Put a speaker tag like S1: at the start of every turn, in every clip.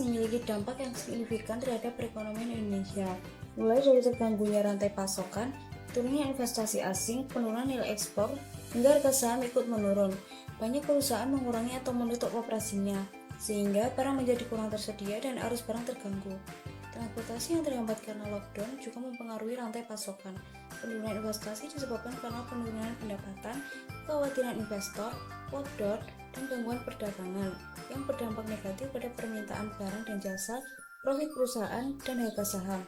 S1: memiliki dampak yang signifikan terhadap perekonomian Indonesia, mulai dari terganggunya rantai pasokan, turunnya investasi asing, penurunan nilai ekspor, hingga harga saham ikut menurun. Banyak perusahaan mengurangi atau menutup operasinya, sehingga barang menjadi kurang tersedia dan arus barang terganggu. Transportasi yang terhambat karena lockdown juga mempengaruhi rantai pasokan. Penurunan investasi disebabkan karena penurunan pendapatan, kekhawatiran investor, lockdown, dan gangguan perdagangan yang berdampak negatif pada permintaan barang dan jasa, profit perusahaan, dan harga saham.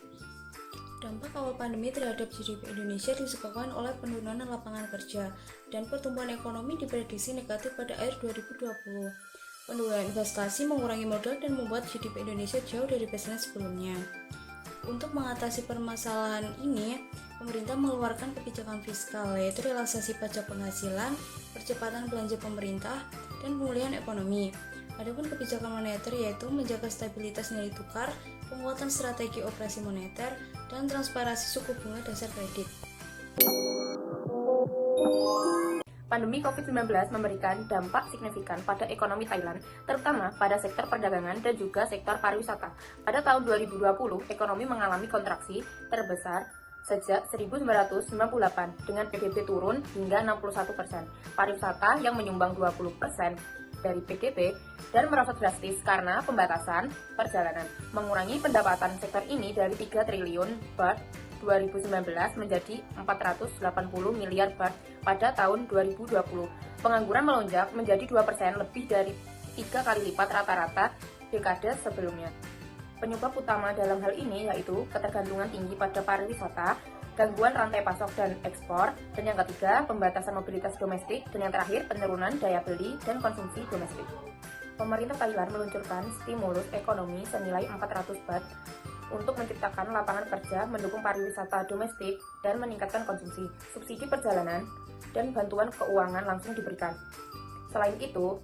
S1: Dampak awal pandemi terhadap GDP Indonesia disebabkan oleh penurunan lapangan kerja dan pertumbuhan ekonomi diprediksi negatif pada akhir 2020. Penurunan investasi mengurangi modal dan membuat GDP Indonesia jauh dari baseline sebelumnya. Untuk mengatasi permasalahan ini, pemerintah mengeluarkan kebijakan fiskal, yaitu relaksasi pajak penghasilan, percepatan belanja pemerintah, dan pemulihan ekonomi. Adapun kebijakan moneter yaitu menjaga stabilitas nilai tukar, penguatan strategi operasi moneter, dan transparansi suku bunga dasar kredit.
S2: Pandemi COVID-19 memberikan dampak signifikan pada ekonomi Thailand, terutama pada sektor perdagangan dan juga sektor pariwisata. Pada tahun 2020, ekonomi mengalami kontraksi terbesar sejak 1998 dengan PDB turun hingga 61%. Pariwisata yang menyumbang 20% dari PDB dan merosot drastis karena pembatasan perjalanan, mengurangi pendapatan sektor ini dari 3 triliun baht 2019 menjadi 480 miliar baht pada tahun 2020. Pengangguran melonjak menjadi 2%, lebih dari 3 kali lipat rata-rata dekade sebelumnya. Penyebab utama dalam hal ini yaitu ketergantungan tinggi pada pariwisata, gangguan rantai pasok dan ekspor, dan yang ketiga, pembatasan mobilitas domestik, dan yang terakhir, penurunan daya beli dan konsumsi domestik. Pemerintah Thailand meluncurkan stimulus ekonomi senilai 400 baht untuk menciptakan lapangan kerja, mendukung pariwisata domestik, dan meningkatkan konsumsi. Subsidi perjalanan dan bantuan keuangan langsung diberikan. Selain itu,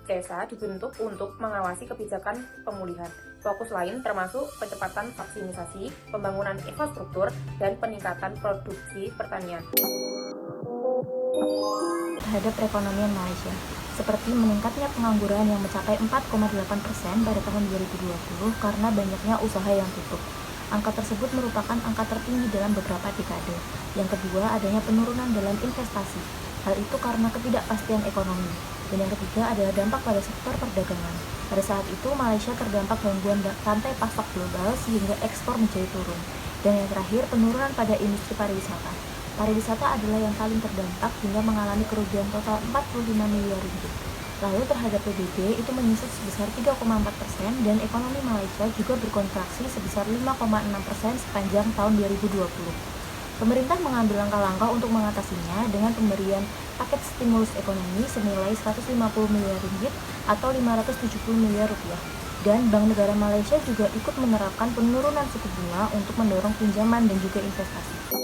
S2: CESA dibentuk untuk mengawasi kebijakan pemulihan. Fokus lain termasuk percepatan vaksinisasi, pembangunan infrastruktur, dan peningkatan produksi pertanian.
S3: Terhadap perekonomian Malaysia, seperti meningkatnya pengangguran yang mencapai 4,8% pada tahun 2020 karena banyaknya usaha yang tutup. Angka tersebut merupakan angka tertinggi dalam beberapa dekade. Yang kedua, adanya penurunan dalam investasi. Hal itu karena ketidakpastian ekonomi. Dan yang ketiga adalah dampak pada sektor perdagangan. Pada saat itu, Malaysia terdampak gangguan rantai pasok global sehingga ekspor menjadi turun. Dan yang terakhir, penurunan pada industri pariwisata. Pariwisata adalah yang paling terdampak hingga mengalami kerugian total 45 miliar ringgit. Lalu terhadap PDB itu menyusut sebesar 3,4% dan ekonomi Malaysia juga berkontraksi sebesar 5,6% sepanjang tahun 2020. Pemerintah mengambil langkah-langkah untuk mengatasinya dengan pemberian paket stimulus ekonomi senilai 150 miliar ringgit atau 570 miliar rupiah. Dan Bank Negara Malaysia juga ikut menerapkan penurunan suku bunga untuk mendorong pinjaman dan juga investasi.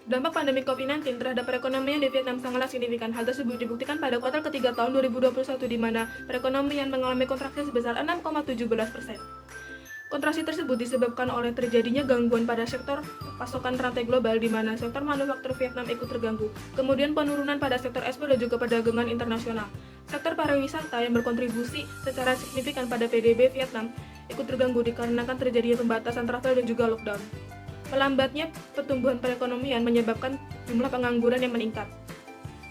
S4: Dampak pandemi COVID-19 terhadap perekonomian di Vietnam sangatlah signifikan. Hal tersebut dibuktikan pada kuartal ketiga tahun 2021 di mana perekonomian mengalami kontraksi sebesar 6,17%. Kontraksi tersebut disebabkan oleh terjadinya gangguan pada sektor pasokan rantai global di mana sektor manufaktur Vietnam ikut terganggu, kemudian penurunan pada sektor ekspor dan juga perdagangan internasional. Sektor pariwisata yang berkontribusi secara signifikan pada PDB Vietnam ikut terganggu dikarenakan terjadinya pembatasan travel dan juga lockdown. Melambatnya pertumbuhan perekonomian menyebabkan jumlah pengangguran yang meningkat.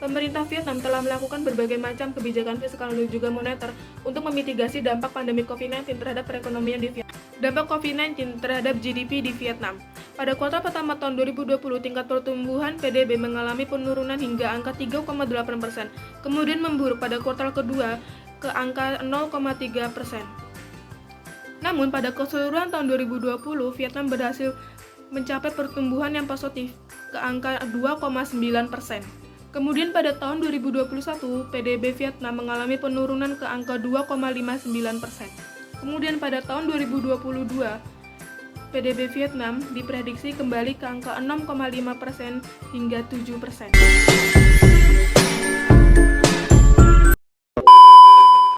S4: Pemerintah Vietnam telah melakukan berbagai macam kebijakan fiskal dan juga moneter untuk memitigasi dampak pandemi COVID-19 terhadap perekonomian di Vietnam. Dampak COVID-19 terhadap GDP di Vietnam. Pada kuartal pertama tahun 2020, tingkat pertumbuhan PDB mengalami penurunan hingga angka 3,8%, kemudian memburuk pada kuartal kedua ke angka 0,3%. Namun pada keseluruhan tahun 2020, Vietnam berhasil mencapai pertumbuhan yang positif ke angka 2,9%. Kemudian pada tahun 2021, PDB Vietnam mengalami penurunan ke angka 2,59%. Kemudian pada tahun 2022, PDB Vietnam diprediksi kembali ke angka 6,5% hingga 7%.